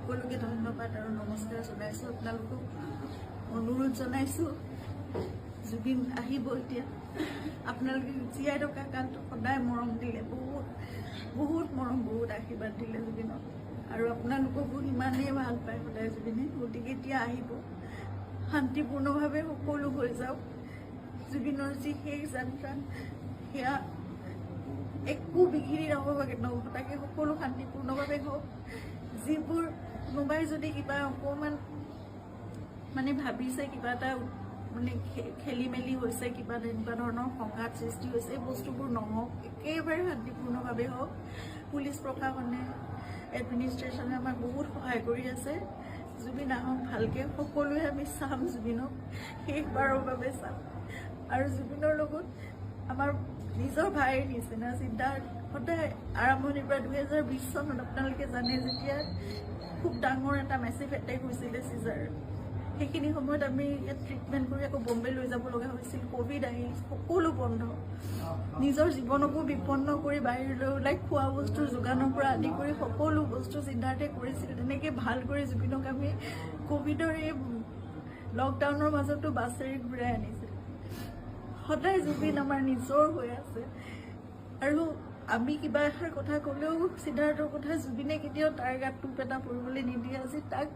সকলোকে ধন্যবাদ আৰু নমস্কাৰ জনাইছোঁ। আপোনালোকক অনুৰোধ জনাইছোঁ, জুবিন আহিব এতিয়া। আপোনালোকে জীয়াই থকা কালটো সদায় মৰম দিলে, বহুত মৰম, বহুত আশীৰ্বাদ দিলে জুবিনক, আৰু আপোনালোককো ইমানেই ভাল পায় সদায় জুবিনে। গতিকে এতিয়া আহিব, শান্তিপূৰ্ণভাৱে সকলো হৈ যাওক। জুবিনৰ যি শেষ যাত্ৰা, সেয়া একো বিঘিনি নঘটাকে সকলো শান্তিপূৰ্ণভাৱে হওক। যিবোৰ কোনোবাই যদি কিবা অকণমান মানে ভাবিছে, কিবা এটা মানে খেলি মেলি হৈছে, কিবা তেনেকুৱা ধৰণৰ সংঘাত সৃষ্টি হৈছে, এই বস্তুবোৰ নহওক, একেবাৰে শান্তিপূৰ্ণভাৱে হওক। পুলিচ প্ৰশাসনে, এডমিনিষ্ট্ৰেশ্যনে আমাক বহুত সহায় কৰি আছে। জুবিন আহক ভালকৈ, সকলোৱে আমি চাম জুবিনক, শেষবাৰৰ বাবে চাম। আৰু জুবিনৰ লগত আমাৰ নিজৰ ভাইৰ নিচিনা চিন্তাৰ সদায় আৰম্ভণিৰ পৰা 2020 চনত আপোনালোকে জানে, যেতিয়া খুব ডাঙৰ এটা মেচিভ এটেক হৈছিলে চিজাৰ, সেইখিনি সময়ত আমি ইয়াত ট্ৰিটমেণ্ট কৰি আকৌ বম্বে লৈ যাব লগা হৈছিল। ক'ভিড আহিল, সকলো বন্ধ, নিজৰ জীৱনকো বিপন্ন কৰি বাহিৰলৈ ওলাই খোৱা বস্তুৰ যোগানৰ পৰা আদি কৰি সকলো বস্তু চিন্তাৰ্থে কৰিছিল। তেনেকৈ ভাল কৰি জুবিনক আমি ক'ভিডৰ এই লকডাউনৰ মাজতো বাছেৰে ঘূৰাই আনিছিল। সদায় জুবিন আমাৰ নিজৰ হৈ আছে, আৰু আমি কিবা এষাৰ কথা ক'লেও সিদ্ধাৰ্থৰ কথা জুবিনে কেতিয়াও তাৰ গাত টোপ এটা পৰিবলৈ নিদিয়ে। আজি তাক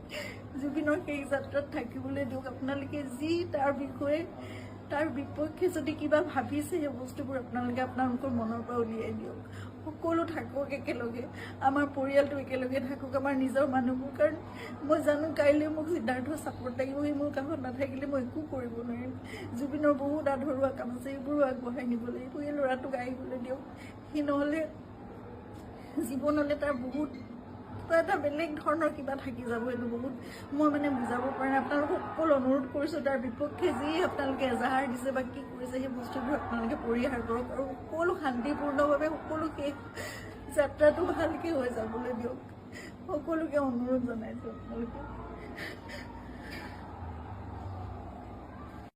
জুবিনৰ সেই যাত্ৰাত থাকিবলৈ দিয়ক। আপোনালোকে যি তাৰ বিষয়ে, তাৰ বিপক্ষে যদি কিবা ভাবিছে, সেই বস্তুবোৰ আপোনালোকে আপোনালোকৰ মনৰ পৰা উলিয়াই দিয়ক। সকলো থাকক একেলগে, আমাৰ পৰিয়ালটো একেলগে থাকক, আমাৰ নিজৰ মানুহবোৰ। কাৰণ মই জানো কাইলৈ মোক সিদ্ধাৰ্থৰ ছাপোৰ্ট লাগিব, সি মোৰ কাষত নাথাকিলে মই একো কৰিব নোৱাৰিম। জুবিনৰ বহুত আধৰুৱা কাম আছে, এইবোৰো আগবঢ়াই নিব লাগিব। এই ল'ৰাটোক আহিবলৈ দিয়ক, সি নহ'লে জীৱনলৈ তাৰ বহুত এটা বেলেগ ধৰণৰ কিবা থাকি যাব। এইটো বহুত মই মানে বুজাব পৰা নাই। আপোনালোকক সকলো অনুৰোধ কৰিছোঁ, তাৰ বিপক্ষে যি আপোনালোকে এজাহাৰ দিছে বা কি কৰিছে, সেই বস্তুবোৰ আপোনালোকে পৰিহাৰ কৰক, আৰু সকলো শান্তিপূৰ্ণভাৱে সকলো শেষ যাত্ৰাটো ভালকৈ হৈ যাবলৈ দিয়ক। সকলোকে অনুৰোধ জনাইছোঁ আপোনালোকে।